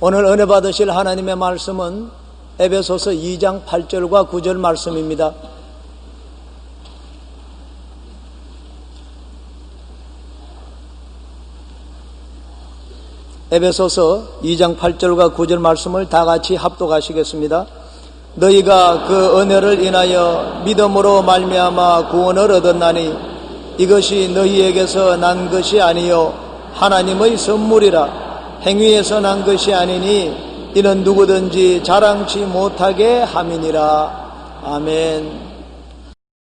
오늘 은혜 받으실 하나님의 말씀은 에베소서 2장 8절과 9절 말씀입니다. 에베소서 2장 8절과 9절 말씀을 다 같이 합독하시겠습니다. 너희가 그 은혜를 인하여 믿음으로 말미암아 구원을 얻었나니 이것이 너희에게서 난 것이 아니요 하나님의 선물이라. 행위에서 난 것이 아니니 이는 누구든지 자랑치 못하게 함이니라. 아멘.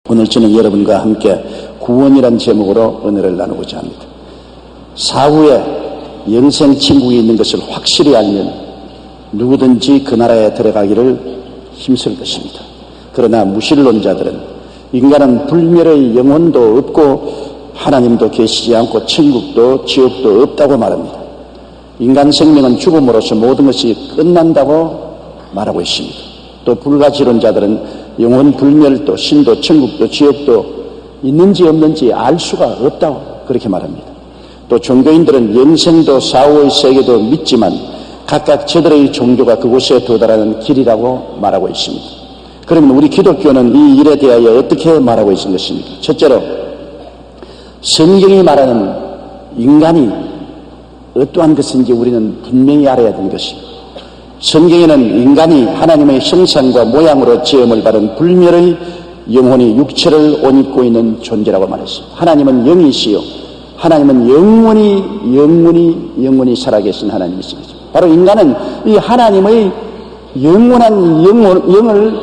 오늘 저는 여러분과 함께 구원이란 제목으로 은혜를 나누고자 합니다. 사후에 영생 천국이 있는 것을 확실히 알면 누구든지 그 나라에 들어가기를 힘쓸 것입니다. 그러나 무신론자들은 인간은 불멸의 영혼도 없고 하나님도 계시지 않고 천국도 지옥도 없다고 말합니다. 인간 생명은 죽음으로써 모든 것이 끝난다고 말하고 있습니다. 또 불가지론자들은 영혼 불멸도 신도 천국도 지옥도 있는지 없는지 알 수가 없다고 그렇게 말합니다. 또 종교인들은 영생도 사후의 세계도 믿지만 각각 저들의 종교가 그곳에 도달하는 길이라고 말하고 있습니다. 그러면 우리 기독교는 이 일에 대하여 어떻게 말하고 있는 것입니까? 첫째로 성경이 말하는 인간이 어떠한 것인지 우리는 분명히 알아야 되는 것입니다. 성경에는 인간이 하나님의 형상과 모양으로 지음을 받은 불멸의 영혼이 육체를 옷 입고 있는 존재라고 말했습니다. 하나님은 영이시요 하나님은 영원히 살아계신 하나님이십니다. 바로 인간은 이 하나님의 영원한 영을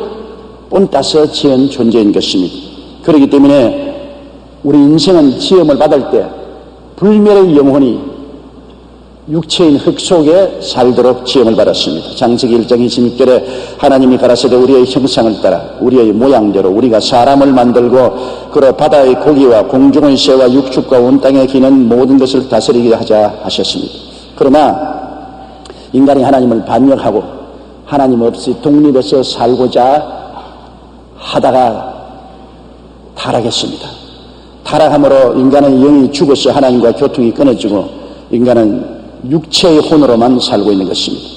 본따서 지은 존재인 것입니다. 그렇기 때문에 우리 인생은 지음을 받을 때 불멸의 영혼이 육체인 흙 속에 살도록 지음을 받았습니다. 창세기 1장 26절에 하나님이 가라사대 우리의 형상을 따라 우리의 모양대로 우리가 사람을 만들고 그로 바다의 고기와 공중의 새와 육축과 온 땅에 기는 모든 것을 다스리게 하자 하셨습니다. 그러나 인간이 하나님을 반역하고 하나님 없이 독립해서 살고자 하다가 타락했습니다. 타락함으로 인간의 영이 죽어서 하나님과 교통이 끊어지고 인간은 육체의 혼으로만 살고 있는 것입니다.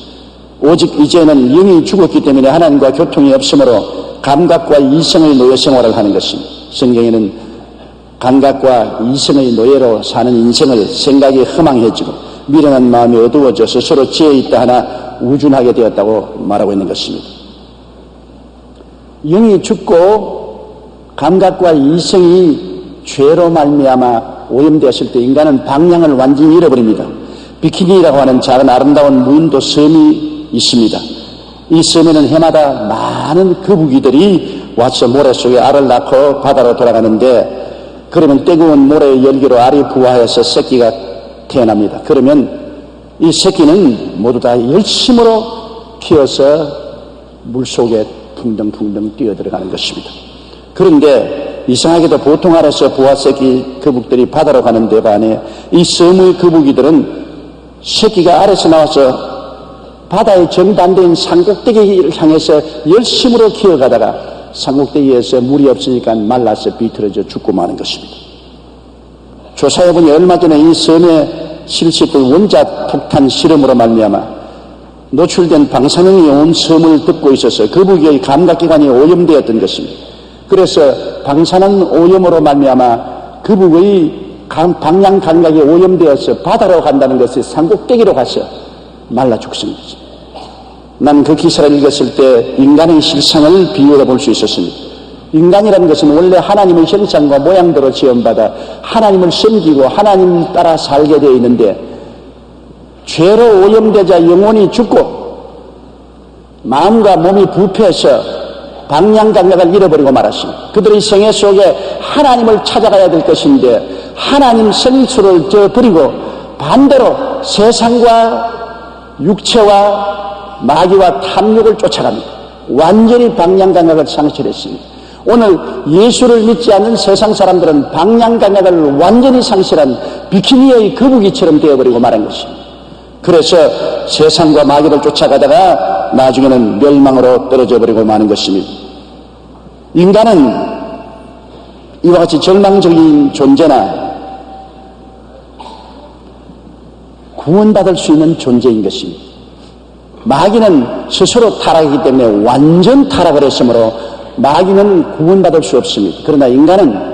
오직 이제는 영이 죽었기 때문에 하나님과 교통이 없으므로 감각과 이성의 노예 생활을 하는 것입니다. 성경에는 감각과 이성의 노예로 사는 인생을 생각이 허망해지고 미련한 마음이 어두워져서 서로 지혜 있다 하나 우준하게 되었다고 말하고 있는 것입니다. 영이 죽고 감각과 이성이 죄로 말미암아 오염되었을 때 인간은 방향을 완전히 잃어버립니다. 비키니라고 하는 작은 아름다운 무인도 섬이 있습니다. 이 섬에는 해마다 많은 거북이들이 와서 모래 속에 알을 낳고 바다로 돌아가는데 그러면 뜨거운 모래의 열기로 알이 부화해서 새끼가 태어납니다. 그러면 이 새끼는 모두 다 열심으로 키워서 물속에 풍덩풍덩 뛰어들어가는 것입니다. 그런데 이상하게도 보통 알에서 부화 새끼 거북들이 바다로 가는 데 반해 이 섬의 거북이들은 새끼가 아래서 나와서 바다의 정반대인 산꼭대기를 향해서 열심으로 기어가다가 산꼭대기에서 물이 없으니까 말라서 비틀어져 죽고 마는 것입니다. 조사해보니 얼마 전에 이 섬에 실시된 원자 폭탄 실험으로 말미암아 노출된 방사능이 온 섬을 덮고 있어서 거북이의 감각기관이 오염되었던 것입니다. 그래서 방사능 오염으로 말미암아 거북의 방향 감각이 오염되어서 바다로 간다는 것이 산꼭대기로 가서 말라 죽습니다. 난 그 기사를 읽었을 때 인간의 실상을 비유해 볼 수 있었습니다. 인간이라는 것은 원래 하나님의 형상과 모양대로 지음받아 하나님을 섬기고 하나님 따라 살게 되어 있는데 죄로 오염되자 영혼이 죽고 마음과 몸이 부패해서 방향 감각을 잃어버리고 말았습니다. 그들의 생애 속에 하나님을 찾아가야 될 것인데 하나님 생수를 버리고 반대로 세상과 육체와 마귀와 탐욕을 쫓아갑니다. 완전히 방향 감각을 상실했습니다. 오늘 예수를 믿지 않는 세상 사람들은 방향 감각을 완전히 상실한 비키니의 거북이처럼 되어버리고 말한 것입니다. 그래서 세상과 마귀를 쫓아가다가 나중에는 멸망으로 떨어져 버리고 마는 것입니다. 인간은 이와 같이 절망적인 존재나 구원받을 수 있는 존재인 것입니다. 마귀는 스스로 타락이기 때문에 완전 타락을 했으므로 마귀는 구원받을 수 없습니다. 그러나 인간은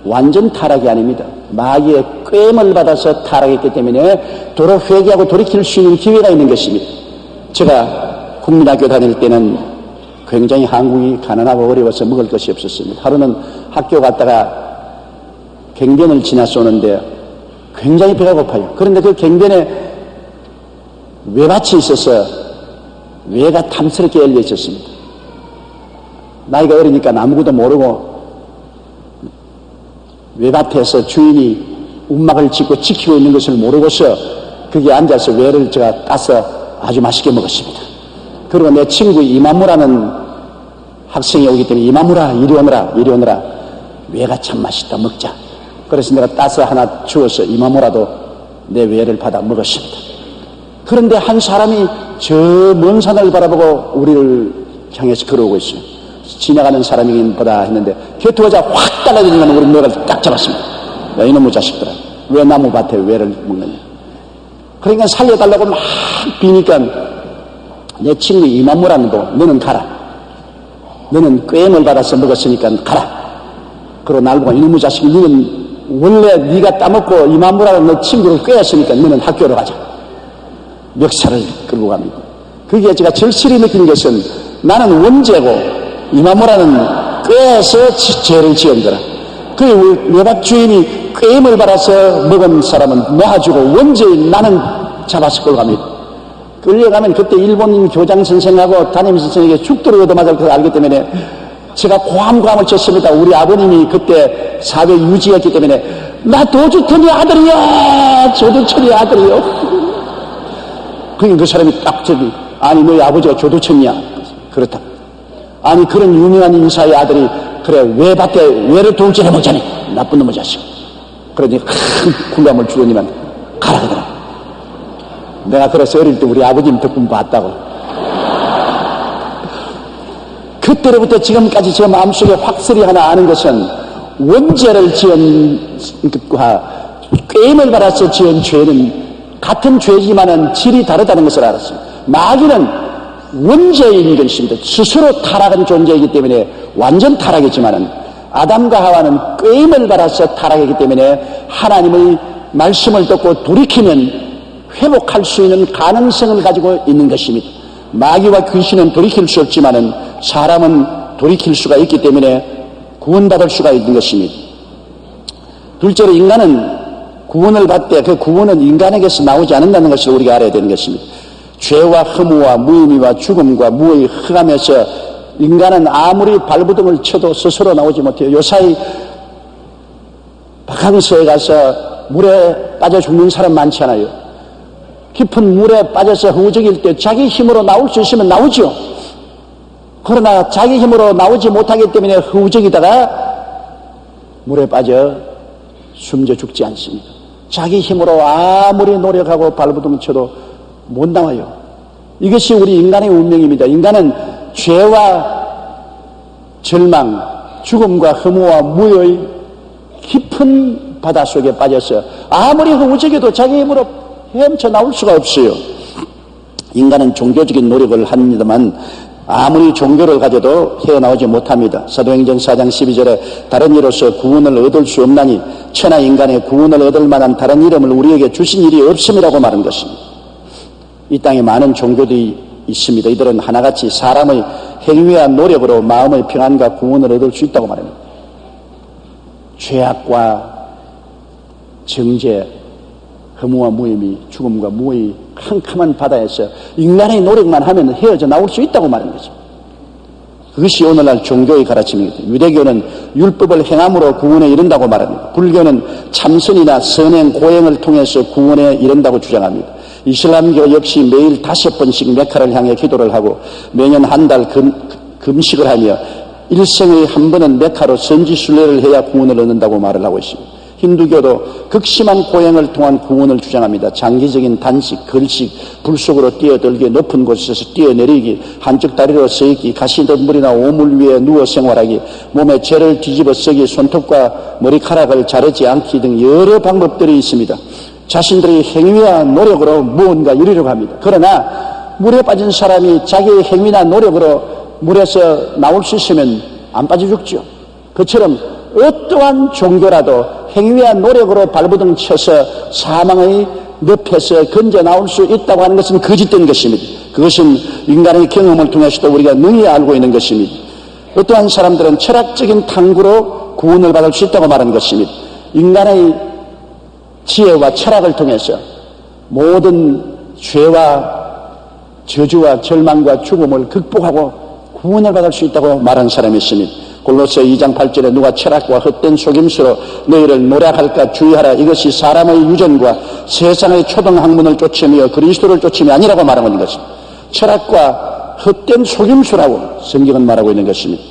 완전 타락이 아닙니다. 마귀의 꾀임을 받아서 타락했기 때문에 도로 회개하고 돌이킬 수 있는 기회가 있는 것입니다. 제가 국민학교 다닐 때는 굉장히 한국이 가난하고 어려워서 먹을 것이 없었습니다. 하루는 학교 갔다가 갱변을 지나서 오는데 굉장히 배가 고파요. 그런데 그 갱변에 외밭이 있어서 외가 탐스럽게 열려 있었습니다. 나이가 어리니까 아무것도 모르고 외밭에서 주인이 움막을 짓고 지키고 있는 것을 모르고서 거기에 앉아서 외를 제가 따서 아주 맛있게 먹었습니다. 그리고 내 친구 이마무라는 학생이 오기 때문에 이마무라 이리 오너라 외가 참 맛있다 먹자. 그래서 내가 따서 하나 주어서 이마무라도 내 외를 받아 먹었습니다. 그런데 한 사람이 저 먼 산을 바라보고 우리를 향해서 걸어오고 있어요. 지나가는 사람이긴 보다 했는데 곁으로자 확 달라지니까 우리 뇌를 딱 잡았습니다. 야, 이놈의 자식들아, 왜 나무밭에 외를 먹느냐. 그러니까 살려달라고 막 비니까 내 친구 이마무라는도 너는 가라. 너는 꾀임을 받아서 먹었으니까 가라. 그러고 날 보고 이놈의 자식, 너는 원래 네가 따먹고 이마무라는 너 친구를 꾀었으니까 너는 학교로 가자. 멱살을 끌고 갑니다. 그게 제가 절실히 느낀 것은 나는 원죄고 이마무라는 꾀에서 죄를 지은 거라. 그 외밭 주인이 꾀임을 받아서 먹은 사람은 모아주고 원죄인 나는 잡아서 끌어갑니다. 끌려가면 그때 일본인 교장 선생하고 담임 선생에게 죽도록 얻어맞을 걸 알기 때문에 제가 고함고함을 쳤습니다. 우리 아버님이 그때 사회 유지였기 때문에 나 도주천이 아들이야, 조두천이 아들이요. 그러니까 그 사람이 딱 저기, 아니 너희 아버지가 조두천이야. 그렇다. 아니 그런 유명한 인사의 아들이 그래 외밭에 외를 돌진해 보자니 나쁜 놈의 자식. 그러니 큰 굴감을 주더니만 가라 그러더라. 내가 그래서 어릴 때 우리 아버님 덕분 봤다고. 그때로부터 지금까지 제 마음속에 확실히 하나 아는 것은 원죄를 지은 꾀임을 받아서 지은 죄는 같은 죄지만은 질이 다르다는 것을 알았습니다. 마귀는 원죄인 것입니다. 스스로 타락한 존재이기 때문에 완전 타락이지만은 아담과 하와는 꾀임을 받아서 타락했기 때문에 하나님의 말씀을 듣고 돌이키면 회복할 수 있는 가능성을 가지고 있는 것입니다. 마귀와 귀신은 돌이킬 수 없지만은 사람은 돌이킬 수가 있기 때문에 구원받을 수가 있는 것입니다. 둘째로 인간은 구원을 받되 그 구원은 인간에게서 나오지 않는다는 것을 우리가 알아야 되는 것입니다. 죄와 허무와 무의미와 죽음과 무의 흑암에서 인간은 아무리 발부둥을 쳐도 스스로 나오지 못해요. 요사이 바캉스에 가서 물에 빠져 죽는 사람 많지 않아요. 깊은 물에 빠져서 허우적일 때 자기 힘으로 나올 수 있으면 나오죠. 그러나 자기 힘으로 나오지 못하기 때문에 허우적이다가 물에 빠져 숨져 죽지 않습니다. 자기 힘으로 아무리 노력하고 발부둥 쳐도 못 나와요. 이것이 우리 인간의 운명입니다. 인간은 죄와 절망, 죽음과 허무와 무의 깊은 바다 속에 빠져서 아무리 허우적여도 자기 힘으로 헤엄쳐 나올 수가 없어요. 인간은 종교적인 노력을 합니다만 아무리 종교를 가져도 헤어나오지 못합니다. 사도행전 4장 12절에 다른 이로서 구원을 얻을 수 없나니 천하 인간의 구원을 얻을 만한 다른 이름을 우리에게 주신 일이 없음이라고 말한 것입니다. 이 땅에 많은 종교들이 있습니다. 이들은 하나같이 사람의 행위와 노력으로 마음의 평안과 구원을 얻을 수 있다고 말합니다. 죄악과 정죄, 허무와 무의미, 죽음과 무의 캄캄한 바다에서 인간의 노력만 하면 헤어져 나올 수 있다고 말하는 거죠. 그것이 오늘날 종교의 가르침입니다. 유대교는 율법을 행함으로 구원에 이른다고 말합니다. 불교는 참선이나 선행, 고행을 통해서 구원에 이른다고 주장합니다. 이슬람교 역시 매일 5번씩 메카를 향해 기도를 하고 매년 한 달 금식을 하며 일생의 한 번은 메카로 선지순례를 해야 구원을 얻는다고 말을 하고 있습니다. 힌두교도 극심한 고행을 통한 구원을 주장합니다. 장기적인 단식, 걸식, 불 속으로 뛰어들기, 높은 곳에서 뛰어내리기, 한쪽 다리로 서있기, 가시던 물이나 오물 위에 누워 생활하기, 몸에 죄를 뒤집어 쓰기, 손톱과 머리카락을 자르지 않기 등 여러 방법들이 있습니다. 자신들의 행위와 노력으로 무언가 이루려고 합니다. 그러나 물에 빠진 사람이 자기의 행위나 노력으로 물에서 나올 수 있으면 안 빠져 죽죠. 그처럼 어떠한 종교라도 행위와 노력으로 발버둥 쳐서 사망의 늪에서 건져 나올 수 있다고 하는 것은 거짓된 것입니다. 그것은 인간의 경험을 통해서도 우리가 능히 알고 있는 것입니다. 어떠한 사람들은 철학적인 탐구로 구원을 받을 수 있다고 말하는 것입니다. 인간의 지혜와 철학을 통해서 모든 죄와 저주와 절망과 죽음을 극복하고 구원을 받을 수 있다고 말한 사람이 있습니다. 골로새 2장 8절에 누가 철학과 헛된 속임수로 너희를 노략할까 주의하라. 이것이 사람의 유전과 세상의 초등학문을 쫓으며 그리스도를 쫓으며 아니라고 말하고 있는 것입니다. 철학과 헛된 속임수라고 성경은 말하고 있는 것입니다.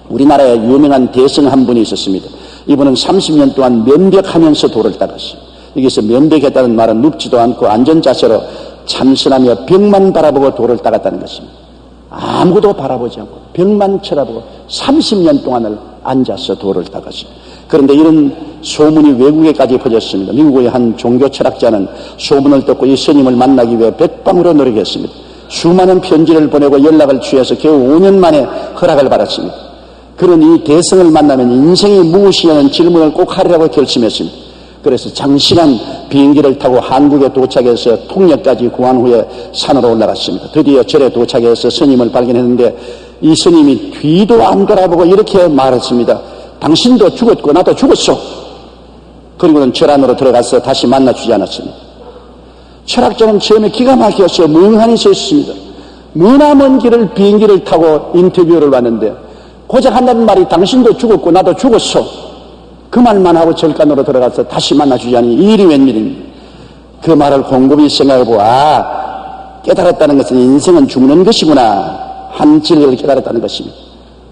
우리나라에 유명한 대성 한 분이 있었습니다. 이분은 30년 동안 면벽하면서 돌을 닦았어요. 여기서 면벽했다는 말은 눕지도 않고 안전자세로 참선하며 벽만 바라보고 돌을 닦았다는 것입니다. 아무것도 바라보지 않고 벽만 쳐다보고 30년 동안을 앉아서 돌을 닦았습니다. 그런데 이런 소문이 외국에까지 퍼졌습니다. 미국의 한 종교 철학자는 소문을 듣고 이 스님을 만나기 위해 백방으로 노력했습니다. 수많은 편지를 보내고 연락을 취해서 겨우 5년 만에 허락을 받았습니다. 그런 이 대성을 만나면 인생이 무엇이냐는 질문을 꼭 하리라고 결심했습니다. 그래서 장시간 비행기를 타고 한국에 도착해서 통역까지 구한 후에 산으로 올라갔습니다. 드디어 절에 도착해서 스님을 발견했는데 이 스님이 뒤도 안 돌아보고 이렇게 말했습니다. 당신도 죽었고 나도 죽었어. 그리고는 절 안으로 들어가서 다시 만나주지 않았습니다. 철학자는 처음에 기가 막혀서 멍하니 서 있습니다. 머나먼 길을 비행기를 타고 인터뷰를 왔는데 고작 한다는 말이 당신도 죽었고 나도 죽었어. 그 말만 하고 절간으로 들어가서 다시 만나주지 않으니 이 일이 웬일입니까? 그 말을 곰곰이 생각해보고 깨달았다는 것은 인생은 죽는 것이구나. 한 진리를 깨달았다는 것입니다.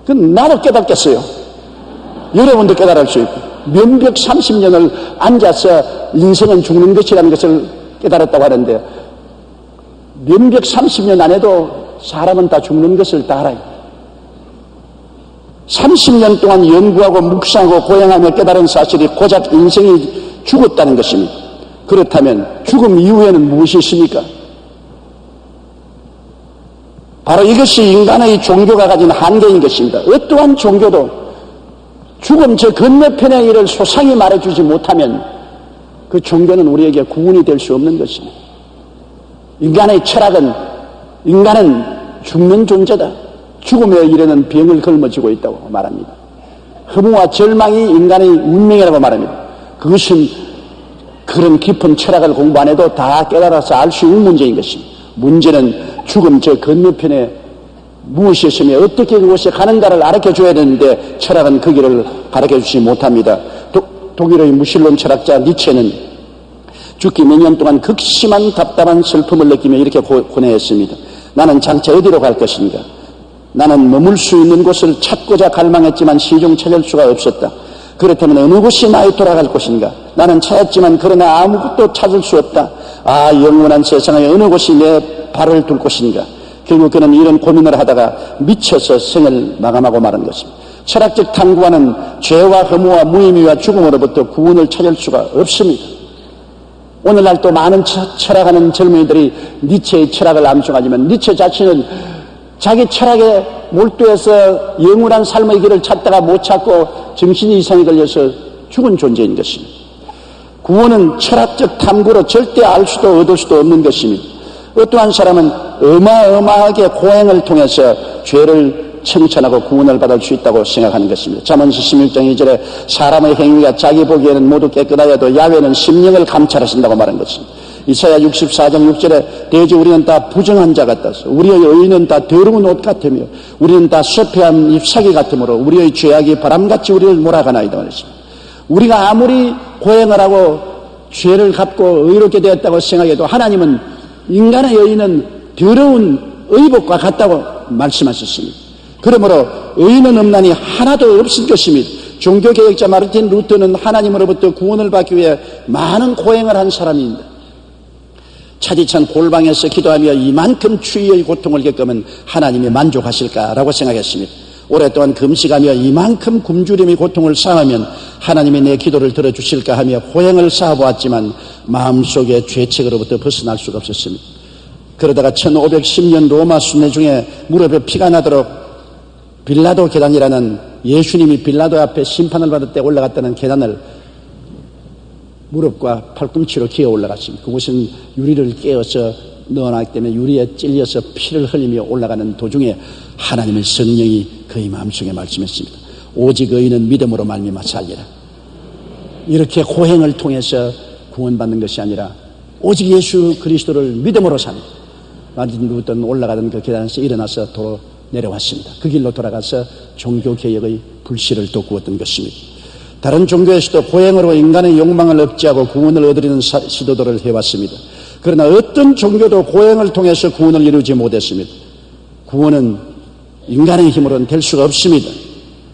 그건 나도 깨닫겠어요. 여러분도 깨달을 수 있고 면벽 30년을 앉아서 인생은 죽는 것이라는 것을 깨달았다고 하는데 면벽 30년 안에도 사람은 다 죽는 것을 다 알아요. 30년 동안 연구하고 묵상하고 고행하며 깨달은 사실이 고작 인생이 죽었다는 것입니다. 그렇다면 죽음 이후에는 무엇이 있습니까? 바로 이것이 인간의 종교가 가진 한계인 것입니다. 어떠한 종교도 죽음 저 건너편의 일을 소상히 말해주지 못하면 그 종교는 우리에게 구원이 될 수 없는 것입니다. 인간의 철학은 인간은 죽는 존재다. 죽음에 이르는 병을 걸머지고 있다고 말합니다. 허무와 절망이 인간의 운명이라고 말합니다. 그것은 그런 깊은 철학을 공부 안 해도 다 깨달아서 알 수 있는 문제인 것입니다. 문제는 죽음 저 건너편에 무엇이 있으며 어떻게 그곳에 가는가를 가르쳐줘야 되는데 철학은 그 길을 가르쳐주지 못합니다. 독일의 무신론 철학자 니체는 죽기 몇 년 동안 극심한 답답한 슬픔을 느끼며 이렇게 고뇌했습니다. 나는 장차 어디로 갈 것인가? 나는 머물 수 있는 곳을 찾고자 갈망했지만 시중 찾을 수가 없었다. 그렇다면 어느 곳이 나의 돌아갈 곳인가? 나는 찾았지만 그러나 아무것도 찾을 수 없다. 영원한 세상에 어느 곳이 내 발을 둘 곳인가? 결국 그는 이런 고민을 하다가 미쳐서 생을 마감하고 말한 것입니다. 철학적 탐구와는 죄와 허무와 무의미와 죽음으로부터 구원을 찾을 수가 없습니다. 오늘날 또 많은 철학하는 젊은이들이 니체의 철학을 암송하지만 니체 자신은 자기 철학에 몰두해서 영원한 삶의 길을 찾다가 못 찾고 정신이 이상이 걸려서 죽은 존재인 것입니다. 구원은 철학적 탐구로 절대 알 수도 얻을 수도 없는 것입니다. 어떠한 사람은 어마어마하게 고행을 통해서 죄를 청천하고 구원을 받을 수 있다고 생각하는 것입니다. 잠언서 16장 2절에 사람의 행위가 자기 보기에는 모두 깨끗하여도 야훼는 심령을 감찰하신다고 말한 것입니다. 이사야 64장 6절에 대저 우리는 다 부정한 자 같아서 우리의 의는 다 더러운 옷 같으며 우리는 다 쇠폐한 잎사귀 같으므로 우리의 죄악이 바람같이 우리를 몰아가나이다 말했습니다. 우리가 아무리 고행을 하고 죄를 갚고 의롭게 되었다고 생각해도 하나님은 인간의 의는 더러운 의복과 같다고 말씀하셨습니다. 그러므로 의는 없나니 하나도 없을 것입니다. 종교개혁자 마르틴 루터는 하나님으로부터 구원을 받기 위해 많은 고행을 한 사람입니다. 차디찬 골방에서 기도하며 이만큼 추위의 고통을 겪으면 하나님이 만족하실까라고 생각했습니다. 오랫동안 금식하며 이만큼 굶주림의 고통을 쌓으면 하나님이 내 기도를 들어주실까 하며 고행을 쌓아보았지만 마음속에 죄책으로부터 벗어날 수가 없었습니다. 그러다가 1510년 로마 순례 중에 무릎에 피가 나도록 빌라도 계단이라는, 예수님이 빌라도 앞에 심판을 받을 때 올라갔다는 계단을 무릎과 팔꿈치로 기어 올라갔습니다. 그곳은 유리를 깨어서 넣어놨기 때문에 유리에 찔려서 피를 흘리며 올라가는 도중에 하나님의 성령이 그의 마음속에 말씀했습니다. 오직 의인은 믿음으로 말미암아 살리라. 이렇게 고행을 통해서 구원받는 것이 아니라 오직 예수 그리스도를 믿음으로 살리라. 마틴 루터는 올라가던 그 계단에서 일어나서 도로 내려왔습니다. 그 길로 돌아가서 종교개혁의 불씨를 돋구었던 것입니다. 다른 종교에서도 고행으로 인간의 욕망을 억제하고 구원을 얻으려는 시도들을 해왔습니다. 그러나 어떤 종교도 고행을 통해서 구원을 이루지 못했습니다. 구원은 인간의 힘으로는 될 수가 없습니다.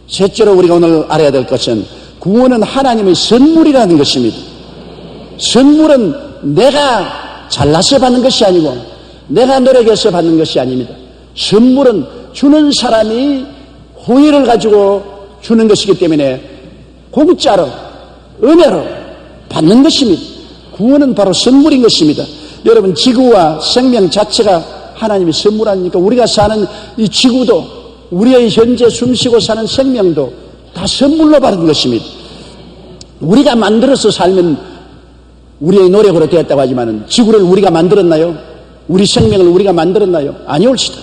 셋째로 우리가 오늘 알아야 될 것은 구원은 하나님의 선물이라는 것입니다. 선물은 내가 잘나서 받는 것이 아니고 내가 노력해서 받는 것이 아닙니다. 선물은 주는 사람이 호의를 가지고 주는 것이기 때문에 공짜로 은혜로 받는 것입니다. 구원은 바로 선물인 것입니다. 여러분, 지구와 생명 자체가 하나님의 선물 아닙니까? 우리가 사는 이 지구도, 우리의 현재 숨쉬고 사는 생명도 다 선물로 받은 것입니다. 우리가 만들어서 살면 우리의 노력으로 되었다고 하지만 지구를 우리가 만들었나요? 우리 생명을 우리가 만들었나요? 아니올시다.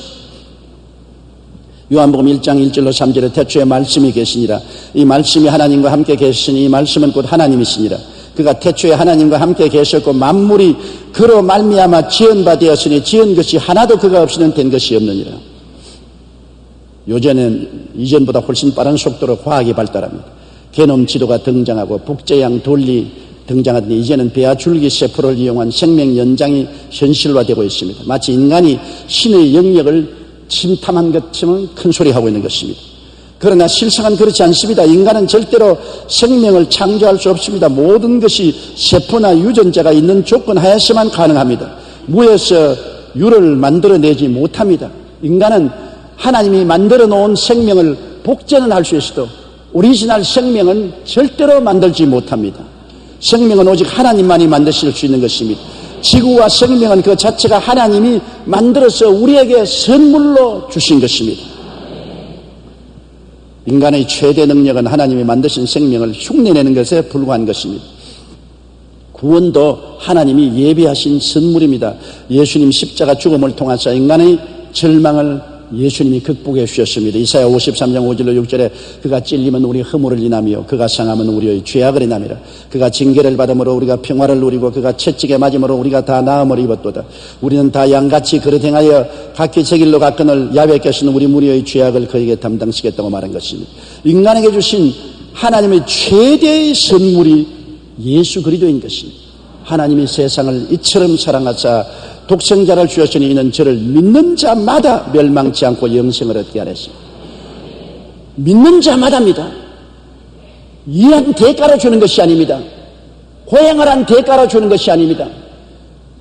요한복음 1장 1절로 3절에 태초에 말씀이 계시니라. 이 말씀이 하나님과 함께 계시니 이 말씀은 곧 하나님이시니라. 그가 태초에 하나님과 함께 계셨고 만물이 그로 말미암아 지은 바 되었으니 지은 것이 하나도 그가 없이는 된 것이 없느니라. 요즘에는 이전보다 훨씬 빠른 속도로 과학이 발달합니다. 게놈 지도가 등장하고 북제양 돌리 등장하더니 이제는 배아 줄기 세포를 이용한 생명 연장이 현실화되고 있습니다. 마치 인간이 신의 영역을 침탐한 것처럼 큰 소리하고 있는 것입니다. 그러나 실상은 그렇지 않습니다. 인간은 절대로 생명을 창조할 수 없습니다. 모든 것이 세포나 유전자가 있는 조건 하에서만 가능합니다. 무에서 유를 만들어내지 못합니다. 인간은 하나님이 만들어 놓은 생명을 복제는 할 수 있어도 오리지널 생명은 절대로 만들지 못합니다. 생명은 오직 하나님만이 만드실 수 있는 것입니다. 지구와 생명은 그 자체가 하나님이 만들어서 우리에게 선물로 주신 것입니다. 인간의 최대 능력은 하나님이 만드신 생명을 흉내내는 것에 불과한 것입니다. 구원도 하나님이 예비하신 선물입니다. 예수님 십자가 죽음을 통해서 인간의 절망을 예수님이 극복해 주셨습니다. 이사야 53장 5절로 6절에 그가 찔리면 우리 허물을 인하며 그가 상하면 우리의 죄악을 인함이라. 그가 징계를 받음으로 우리가 평화를 누리고 그가 채찍에 맞음으로 우리가 다 나음을 입었도다. 우리는 다 양같이 그릇 행하여 각기 제 길로 갔거늘 야외께서는 우리 무리의 죄악을 그에게 담당시겠다고 말한 것입니다. 인간에게 주신 하나님의 최대의 선물이 예수 그리스도인 것입니다. 하나님이 세상을 이처럼 사랑하사 독생자를 주셨으니 이는 저를 믿는 자마다 멸망치 않고 영생을 얻게 하랬습니다. 믿는 자마다입니다. 일한 대가로 주는 것이 아닙니다. 고행을 한 대가로 주는 것이 아닙니다.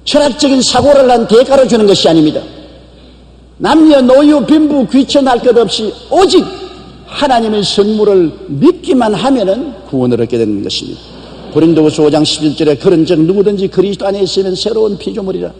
철학적인 사고를 한 대가로 주는 것이 아닙니다. 남녀 노유 빈부 귀천할 것 없이 오직 하나님의 선물을 믿기만 하면은 구원을 얻게 되는 것입니다. 고린도후서 5장 11절에 그런즉 누구든지 그리스도 안에 있으면 새로운 피조물이라.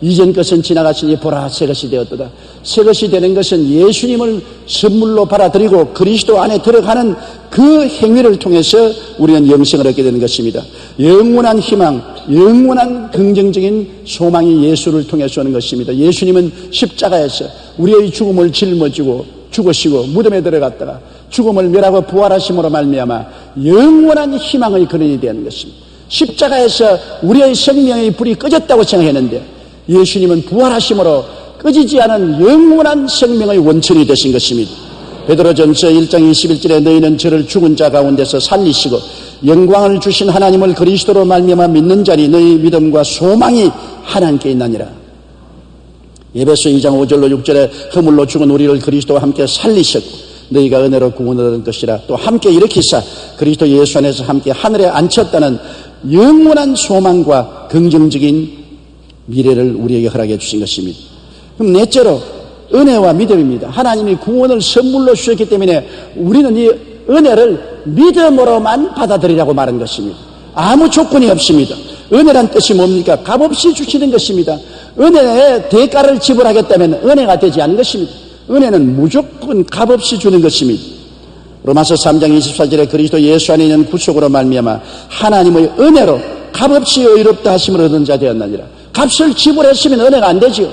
이전 것은 지나갔으니 보라 새 것이 되었도다. 새 것이 되는 것은 예수님을 선물로 받아들이고 그리스도 안에 들어가는 그 행위를 통해서 우리는 영생을 얻게 되는 것입니다. 영원한 희망, 영원한 긍정적인 소망이 예수를 통해서 오는 것입니다. 예수님은 십자가에서 우리의 죽음을 짊어지고 죽으시고 무덤에 들어갔다가 죽음을 멸하고 부활하심으로 말미암아 영원한 희망의 근원이 되는 것입니다. 십자가에서 우리의 생명의 불이 꺼졌다고 생각했는데 예수님은 부활하심으로 꺼지지 않은 영원한 생명의 원천이 되신 것입니다. 베드로전서 1장 21절에 너희는 저를 죽은 자 가운데서 살리시고 영광을 주신 하나님을 그리스도로 말미암아 믿는 자니 너희 믿음과 소망이 하나님께 있나니라. 에베소 2장 5절로 6절에 허물로 죽은 우리를 그리스도와 함께 살리셨고 너희가 은혜로 구원을 얻은 것이라. 또 함께 일으키사 그리스도 예수 안에서 함께 하늘에 앉혔다는 영원한 소망과 긍정적인 미래를 우리에게 허락해 주신 것입니다. 그럼 넷째로 은혜와 믿음입니다. 하나님이 구원을 선물로 주셨기 때문에 우리는 이 은혜를 믿음으로만 받아들이라고 말한 것입니다. 아무 조건이 없습니다. 은혜란 뜻이 뭡니까? 값없이 주시는 것입니다. 은혜에 대가를 지불하겠다면 은혜가 되지 않는 것입니다. 은혜는 무조건 값없이 주는 것입니다. 로마서 3장 24절에 그리스도 예수 안에 있는 구속으로 말미암아 하나님의 은혜로 값없이 의롭다 하심을 얻은 자 되었느니라. 값을 지불했으면 은혜가 안 되지요.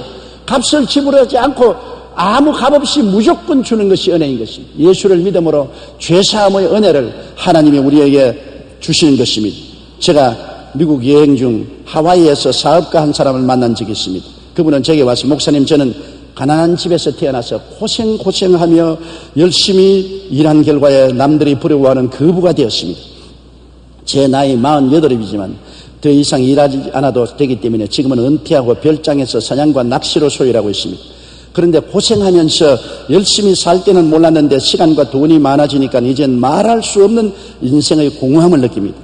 값을 지불하지 않고 아무 값없이 무조건 주는 것이 은혜인 것입니다. 예수를 믿음으로 죄사함의 은혜를 하나님이 우리에게 주시는 것입니다. 제가 미국 여행 중 하와이에서 사업가 한 사람을 만난 적이 있습니다. 그분은 제게 와서 목사님, 저는 가난한 집에서 태어나서 고생하며 열심히 일한 결과에 남들이 부러워하는 거부가 되었습니다. 제 나이 48이지만 더 이상 일하지 않아도 되기 때문에 지금은 은퇴하고 별장에서 사냥과 낚시로 소일하고 있습니다. 그런데 고생하면서 열심히 살 때는 몰랐는데 시간과 돈이 많아지니까 이젠 말할 수 없는 인생의 공허함을 느낍니다.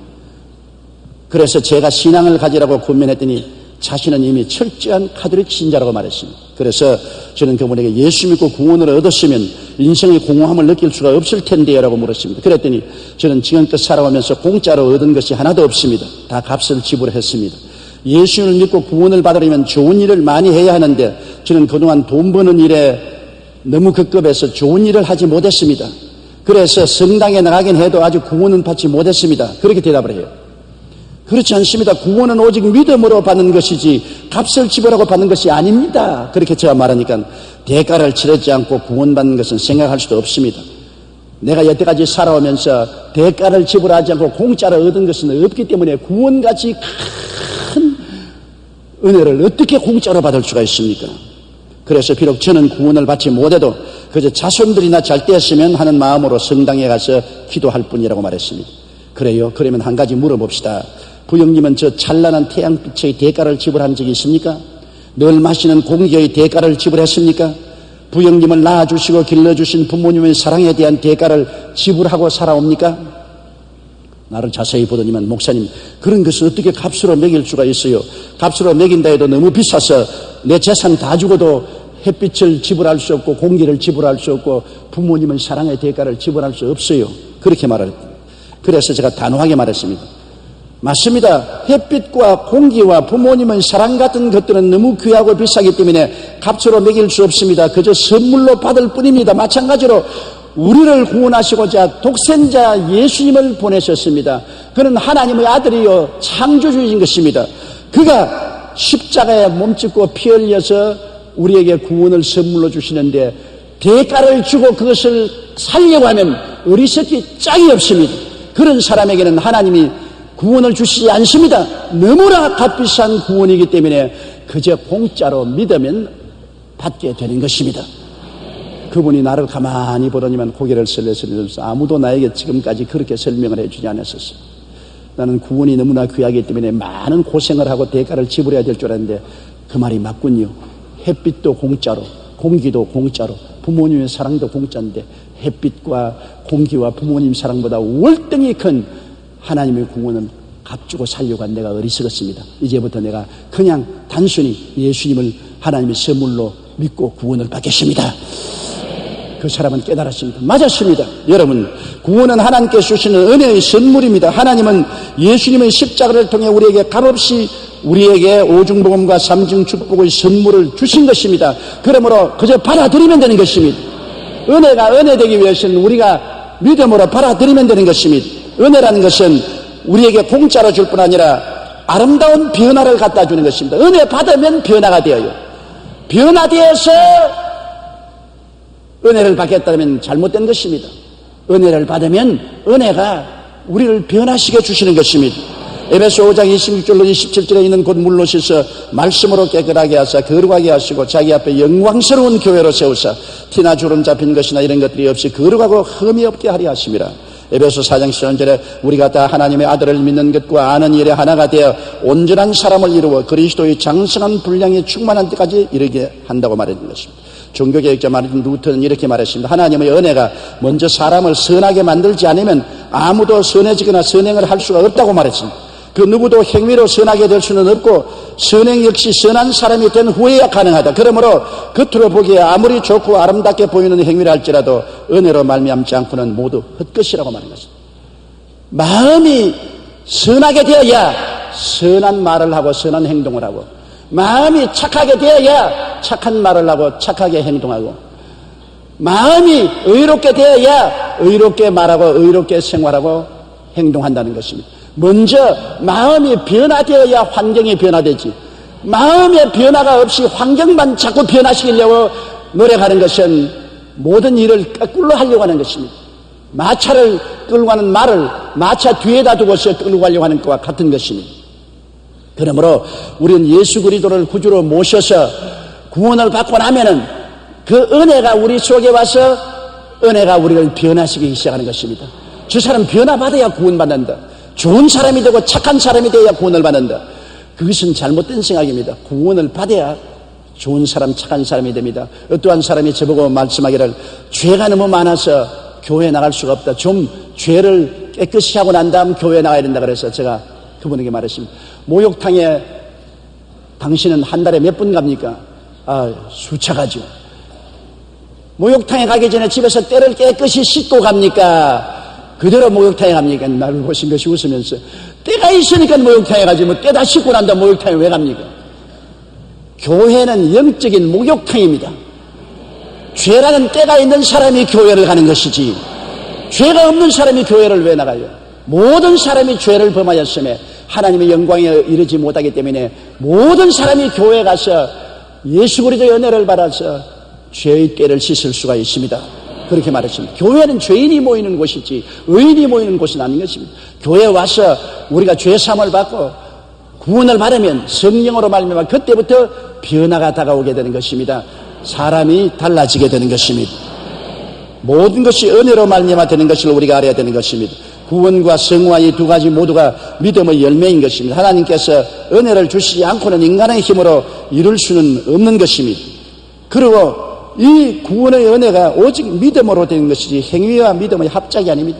그래서 제가 신앙을 가지라고 권면했더니 자신은 이미 철저한 카톨릭 신자라고 말했습니다. 그래서 저는 그분에게 예수 믿고 구원을 얻었으면 인생의 공허함을 느낄 수가 없을 텐데요 라고 물었습니다. 그랬더니 저는 지금껏 살아오면서 공짜로 얻은 것이 하나도 없습니다. 다 값을 지불했습니다. 예수를 믿고 구원을 받으려면 좋은 일을 많이 해야 하는데 저는 그동안 돈 버는 일에 너무 급급해서 좋은 일을 하지 못했습니다. 그래서 성당에 나가긴 해도 아직 구원은 받지 못했습니다. 그렇게 대답을 해요. 그렇지 않습니다. 구원은 오직 믿음으로 받는 것이지 값을 지불하고 받는 것이 아닙니다. 그렇게 제가 말하니까 대가를 치르지 않고 구원받는 것은 생각할 수도 없습니다. 내가 여태까지 살아오면서 대가를 지불하지 않고 공짜로 얻은 것은 없기 때문에 구원같이 큰 은혜를 어떻게 공짜로 받을 수가 있습니까? 그래서 비록 저는 구원을 받지 못해도 그저 자손들이나 잘 되었으면 하는 마음으로 성당에 가서 기도할 뿐이라고 말했습니다. 그래요? 그러면 한 가지 물어봅시다. 부형님은 저 찬란한 태양빛의 대가를 지불한 적이 있습니까? 늘 마시는 공기의 대가를 지불했습니까? 부형님을 낳아주시고 길러주신 부모님의 사랑에 대한 대가를 지불하고 살아옵니까? 나를 자세히 보더니만 목사님, 그런 것을 어떻게 값으로 매길 수가 있어요? 값으로 매긴다 해도 너무 비싸서 내 재산 다 주고도 햇빛을 지불할 수 없고 공기를 지불할 수 없고 부모님의 사랑의 대가를 지불할 수 없어요. 그렇게 말했습니다. 그래서 제가 단호하게 말했습니다. 맞습니다. 햇빛과 공기와 부모님의 사랑 같은 것들은 너무 귀하고 비싸기 때문에 값으로 매길 수 없습니다. 그저 선물로 받을 뿐입니다. 마찬가지로 우리를 구원하시고자 독생자 예수님을 보내셨습니다. 그는 하나님의 아들이요 창조주이신 것입니다. 그가 십자가에 몸짓고 피 흘려서 우리에게 구원을 선물로 주시는데 대가를 주고 그것을 살려고 하면 어리석기 짝이 없습니다. 그런 사람에게는 하나님이 구원을 주시지 않습니다. 너무나 값비싼 구원이기 때문에 그저 공짜로 믿으면 받게 되는 것입니다. 그분이 나를 가만히 보더니만 고개를 설레설레면서 아무도 나에게 지금까지 그렇게 설명을 해주지 않았었어요. 나는 구원이 너무나 귀하기 때문에 많은 고생을 하고 대가를 지불해야 될 줄 알았는데 그 말이 맞군요. 햇빛도 공짜로, 공기도 공짜로, 부모님의 사랑도 공짜인데 햇빛과 공기와 부모님 사랑보다 월등히 큰 하나님의 구원을 값주고 살려고 한 내가 어리석었습니다. 이제부터 내가 그냥 단순히 예수님을 하나님의 선물로 믿고 구원을 받겠습니다. 그 사람은 깨달았습니다. 맞았습니다. 여러분, 구원은 하나님께서 주시는 은혜의 선물입니다. 하나님은 예수님의 십자가를 통해 우리에게 값없이 우리에게 오중복음과 삼중 축복의 선물을 주신 것입니다. 그러므로 그저 받아들이면 되는 것입니다. 은혜가 은혜되기 위해서는 우리가 믿음으로 받아들이면 되는 것입니다. 은혜라는 것은 우리에게 공짜로 줄 뿐 아니라 아름다운 변화를 갖다 주는 것입니다. 은혜 받으면 변화가 되어요. 변화되어서 은혜를 받겠다면 잘못된 것입니다. 은혜를 받으면 은혜가 우리를 변화시켜 주시는 것입니다. 에베소 5장 26절로 27절에 있는 곧 물로 씻어 말씀으로 깨끗하게 하사 거룩하게 하시고 자기 앞에 영광스러운 교회로 세우사 티나 주름 잡힌 것이나 이런 것들이 없이 거룩하고 흠이 없게 하려 하심이라. 에베소 4장 13절에 우리가 다 하나님의 아들을 믿는 것과 아는 일에 하나가 되어 온전한 사람을 이루어 그리스도의 장성한 분량에 충만한 때까지 이르게 한다고 말했는 것입니다. 종교개혁자 마르틴 루터는 이렇게 말했습니다. 하나님의 은혜가 먼저 사람을 선하게 만들지 않으면 아무도 선해지거나 선행을 할 수가 없다고 말했습니다. 그 누구도 행위로 선하게 될 수는 없고 선행 역시 선한 사람이 된 후에야 가능하다. 그러므로 겉으로 보기에 아무리 좋고 아름답게 보이는 행위를 할지라도 은혜로 말미암지 않고는 모두 헛것이라고 말한 것입니다. 마음이 선하게 되어야 선한 말을 하고 선한 행동을 하고 마음이 착하게 되어야 착한 말을 하고 착하게 행동하고, 마음이 의롭게 되어야 의롭게 말하고 의롭게 생활하고 행동한다는 것입니다. 먼저 마음이 변화되어야 환경이 변화되지, 마음의 변화가 없이 환경만 자꾸 변화시키려고 노력하는 것은 모든 일을 거꾸로 하려고 하는 것입니다. 마차를 끌고 가는 말을 마차 뒤에다 두고서 끌고 가려고 하는 것과 같은 것입니다. 그러므로 우리는 예수 그리스도를 구주로 모셔서 구원을 받고 나면은 그 은혜가 우리 속에 와서 은혜가 우리를 변화시키기 시작하는 것입니다. 저 사람 변화받아야 구원받는다. 좋은 사람이 되고 착한 사람이 되어야 구원을 받는다. 그것은 잘못된 생각입니다. 구원을 받아야 좋은 사람, 착한 사람이 됩니다. 어떠한 사람이 저보고 말씀하기를 죄가 너무 많아서 교회에 나갈 수가 없다. 좀 죄를 깨끗이 하고 난 다음 교회에 나가야 된다 그래서 제가 그분에게 말했습니다. 목욕탕에 당신은 한 달에 몇 번 갑니까? 수차 가죠. 목욕탕에 가기 전에 집에서 때를 깨끗이 씻고 갑니까? 그대로 목욕탕에 갑니까? 나를 보신 것이 웃으면서 때가 있으니까 목욕탕에 가지 뭐 때다 씻고 난다 목욕탕에 왜 갑니까? 교회는 영적인 목욕탕입니다. 죄라는 때가 있는 사람이 교회를 가는 것이지 죄가 없는 사람이 교회를 왜 나가요? 모든 사람이 죄를 범하였음에 하나님의 영광에 이르지 못하기 때문에 모든 사람이 교회에 가서 예수 그리스도의 은혜를 받아서 죄의 때를 씻을 수가 있습니다. 그렇게 말했습니다. 교회는 죄인이 모이는 곳이지 의인이 모이는 곳은 아닌 것입니다. 교회에 와서 우리가 죄 사함을 받고 구원을 받으면 성령으로 말미암아 그때부터 변화가 다가오게 되는 것입니다. 사람이 달라지게 되는 것입니다. 모든 것이 은혜로 말미암아 되는 것을 우리가 알아야 되는 것입니다. 구원과 성화 이 두 가지 모두가 믿음의 열매인 것입니다. 하나님께서 은혜를 주시지 않고는 인간의 힘으로 이룰 수는 없는 것입니다. 그리고 이 구원의 은혜가 오직 믿음으로 되는 것이지 행위와 믿음의 합작이 아닙니다.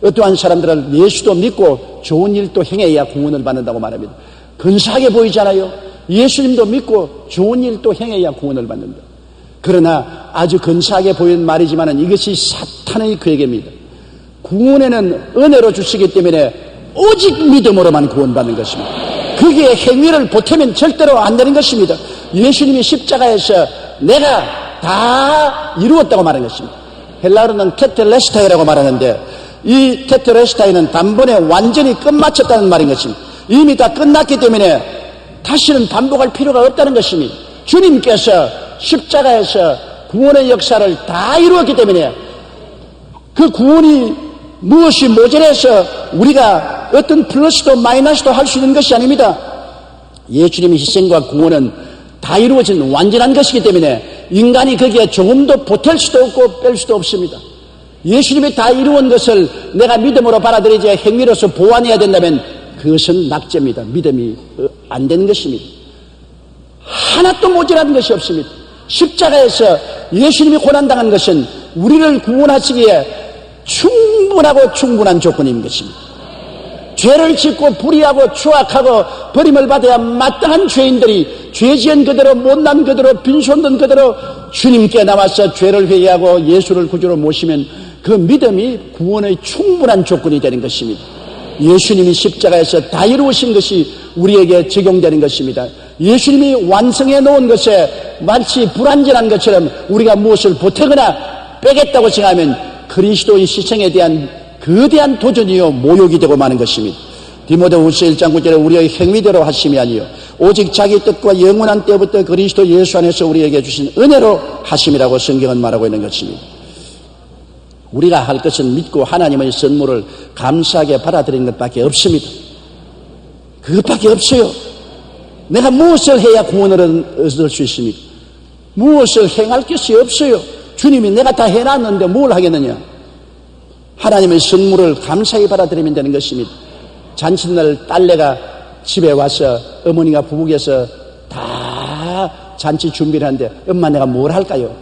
어떠한 사람들은 예수도 믿고 좋은 일도 행해야 구원을 받는다고 말합니다. 근사하게 보이잖아요. 예수님도 믿고 좋은 일도 행해야 구원을 받는다. 그러나 아주 근사하게 보이는 말이지만 이것이 사탄의 괴계입니다. 구원에는 은혜로 주시기 때문에 오직 믿음으로만 구원받는 것입니다. 거기에 행위를 보태면 절대로 안 되는 것입니다. 예수님이 십자가에서 내가 다 이루었다고 말하는 것입니다. 헬라어로는 테텔레스타이라고 말하는데 이 테텔레스타이는 단번에 완전히 끝마쳤다는 말인 것입니다. 이미 다 끝났기 때문에 다시는 반복할 필요가 없다는 것입니다. 주님께서 십자가에서 구원의 역사를 다 이루었기 때문에 그 구원이 무엇이 모자라서 우리가 어떤 플러스도 마이너스도 할 수 있는 것이 아닙니다. 예수님의 희생과 구원은 다 이루어진 완전한 것이기 때문에 인간이 거기에 조금도 보탤 수도 없고 뺄 수도 없습니다. 예수님이 다 이루은 것을 내가 믿음으로 받아들이지 행위로서 보완해야 된다면 그것은 낙제입니다. 믿음이 안 되는 것입니다. 하나도 모자란 것이 없습니다. 십자가에서 예수님이 고난당한 것은 우리를 구원하시기에 충분하고 충분한 조건인 것입니다. 죄를 짓고 불의하고 추악하고 버림을 받아야 마땅한 죄인들이 죄지은 그대로 못난 그대로 빈손든 그대로 주님께 나와서 죄를 회개하고 예수를 구주로 모시면 그 믿음이 구원의 충분한 조건이 되는 것입니다. 예수님이 십자가에서 다 이루으신 것이 우리에게 적용되는 것입니다. 예수님이 완성해 놓은 것에 마치 불완전한 것처럼 우리가 무엇을 보태거나 빼겠다고 생각하면 그리스도의 희생에 대한 거대한 도전이요 모욕이 되고 마는 것입니다. 디모데후서 1장 9절에 우리의 행위대로 하심이 아니요 오직 자기 뜻과 영원한 때부터 그리스도 예수 안에서 우리에게 주신 은혜로 하심이라고 성경은 말하고 있는 것입니다. 우리가 할 것은 믿고 하나님의 선물을 감사하게 받아들이는 것밖에 없습니다. 그것밖에 없어요. 내가 무엇을 해야 구원을 얻을 수 있습니까? 무엇을 행할 것이 없어요. 주님이 내가 다 해놨는데 뭘 하겠느냐? 하나님의 선물을 감사히 받아들이면 되는 것입니다. 잔칫날 딸내가 집에 와서 어머니가 부엌에서 다 잔치 준비를 하는데 엄마 내가 뭘 할까요?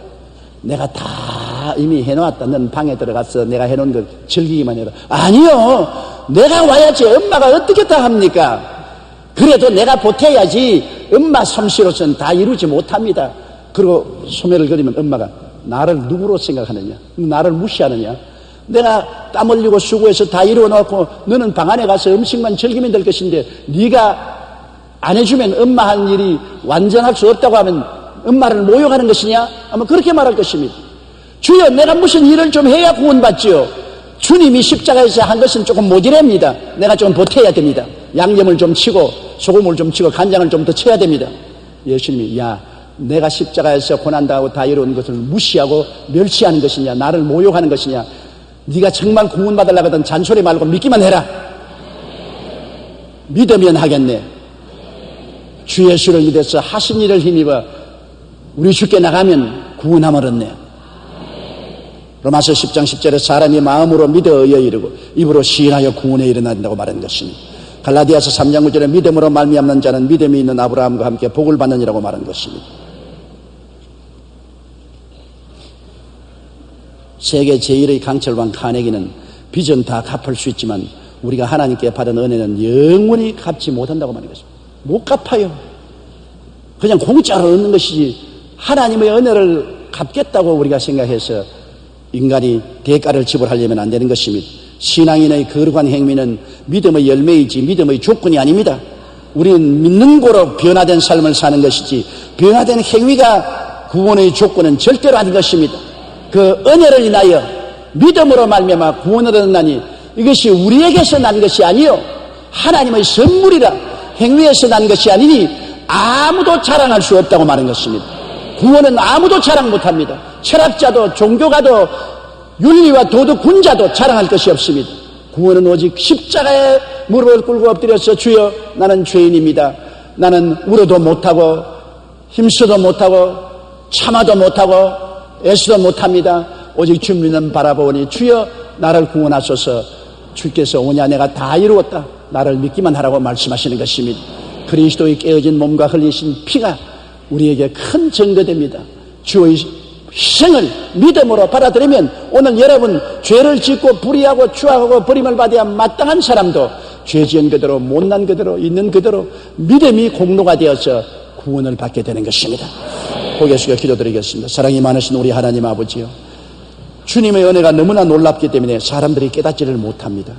내가 다 이미 해놓았다. 넌 방에 들어가서 내가 해놓은 걸 즐기기만 해라. 아니요. 내가 와야지 엄마가 어떻게 다 합니까? 그래도 내가 보태야지 엄마 솜씨로서는 다 이루지 못합니다. 그리고 소매를 그리면 엄마가 나를 누구로 생각하느냐? 나를 무시하느냐? 내가 땀 흘리고 수고해서 다 이루어놓고 너는 방 안에 가서 음식만 즐기면 될 것인데 네가 안 해주면 엄마 한 일이 완전할 수 없다고 하면 엄마를 모욕하는 것이냐? 아마 그렇게 말할 것입니다. 주여, 내가 무슨 일을 좀 해야 구원받지요. 주님이 십자가에서 한 것은 조금 모자랍니다. 내가 좀 보태야 됩니다. 양념을 좀 치고 소금을 좀 치고 간장을 좀 더 쳐야 됩니다. 예수님이, 야, 내가 십자가에서 고난당하고 다 이루는 것을 무시하고 멸시하는 것이냐, 나를 모욕하는 것이냐, 네가 정말 구원받으려고 하던 잔소리 말고 믿기만 해라. 믿으면 하겠네. 주 예수를 믿어서 하신 일을 힘입어 우리 주께 나가면 구원함을 얻네. 로마서 10장 10절에 사람이 마음으로 믿어 의에 이르고 입으로 시인하여 구원에 이르는다고 말한 것입니다. 갈라디아서 3장 9절에 믿음으로 말미암는 자는 믿음이 있는 아브라함과 함께 복을 받느니라고 말한 것입니다. 세계 제1의 강철왕 카네기는 빚은 다 갚을 수 있지만 우리가 하나님께 받은 은혜는 영원히 갚지 못한다고 말한 것입니다. 못 갚아요. 그냥 공짜로 얻는 것이지 하나님의 은혜를 갚겠다고 우리가 생각해서 인간이 대가를 지불하려면 안 되는 것입니다. 신앙인의 거룩한 행위는 믿음의 열매이지 믿음의 조건이 아닙니다. 우리는 믿는 거로 변화된 삶을 사는 것이지 변화된 행위가 구원의 조건은 절대로 아닌 것입니다. 그 은혜를 인하여 믿음으로 말미암아 구원을 얻나니 이것이 우리에게서 난 것이 아니요 하나님의 선물이라 행위에서 난 것이 아니니 아무도 자랑할 수 없다고 말한 것입니다. 구원은 아무도 자랑 못합니다. 철학자도 종교가도 윤리와 도덕군자도 자랑할 것이 없습니다. 구원은 오직 십자가에 무릎을 꿇고 엎드려서 주여 나는 죄인입니다. 나는 울어도 못하고 힘써도 못하고 참아도 못하고 애써도 못합니다. 오직 주님은 바라보니 주여 나를 구원하소서. 주께서 오냐 내가 다 이루었다. 나를 믿기만 하라고 말씀하시는 것입니다. 그리스도의 깨어진 몸과 흘리신 피가 우리에게 큰 증거됩니다. 주의 희생을 믿음으로 받아들이면 오늘 여러분 죄를 짓고 불의하고 추악하고 버림을 받아야 마땅한 사람도 죄 지은 그대로 못난 그대로 있는 그대로 믿음이 공로가 되어서 구원을 받게 되는 것입니다. 고개 숙여 기도드리겠습니다. 사랑이 많으신 우리 하나님 아버지요, 주님의 은혜가 너무나 놀랍기 때문에 사람들이 깨닫지를 못합니다.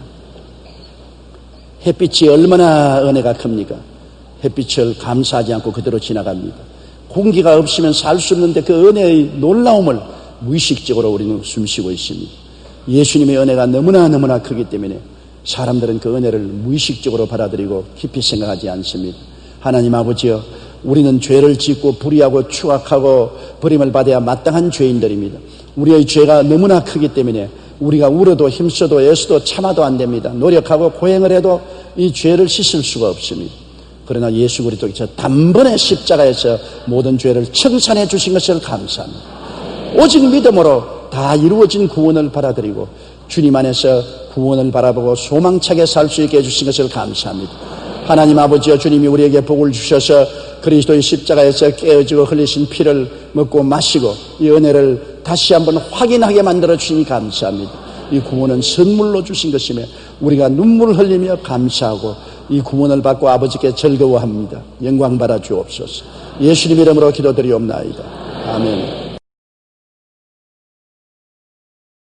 햇빛이 얼마나 은혜가 큽니까? 햇빛을 감사하지 않고 그대로 지나갑니다. 공기가 없으면 살 수 없는데 그 은혜의 놀라움을 무의식적으로 우리는 숨쉬고 있습니다. 예수님의 은혜가 너무나 크기 때문에 사람들은 그 은혜를 무의식적으로 받아들이고 깊이 생각하지 않습니다. 하나님 아버지여, 우리는 죄를 짓고 불의하고 추악하고 버림을 받아야 마땅한 죄인들입니다. 우리의 죄가 너무나 크기 때문에 우리가 울어도 힘써도 애써도 참아도 안 됩니다. 노력하고 고행을 해도 이 죄를 씻을 수가 없습니다. 그러나 예수 그리스도께서 단번에 십자가에서 모든 죄를 청산해 주신 것을 감사합니다. 오직 믿음으로 다 이루어진 구원을 받아들이고 주님 안에서 구원을 바라보고 소망차게 살 수 있게 해주신 것을 감사합니다. 하나님 아버지여, 주님이 우리에게 복을 주셔서 그리스도의 십자가에서 깨어지고 흘리신 피를 먹고 마시고 이 은혜를 다시 한번 확인하게 만들어 주시니 감사합니다. 이 구원은 선물로 주신 것이며 우리가 눈물을 흘리며 감사하고 이 구원을 받고 아버지께 즐거워합니다. 영광 받아 주옵소서. 예수님 이름으로 기도드리옵나이다. 아멘.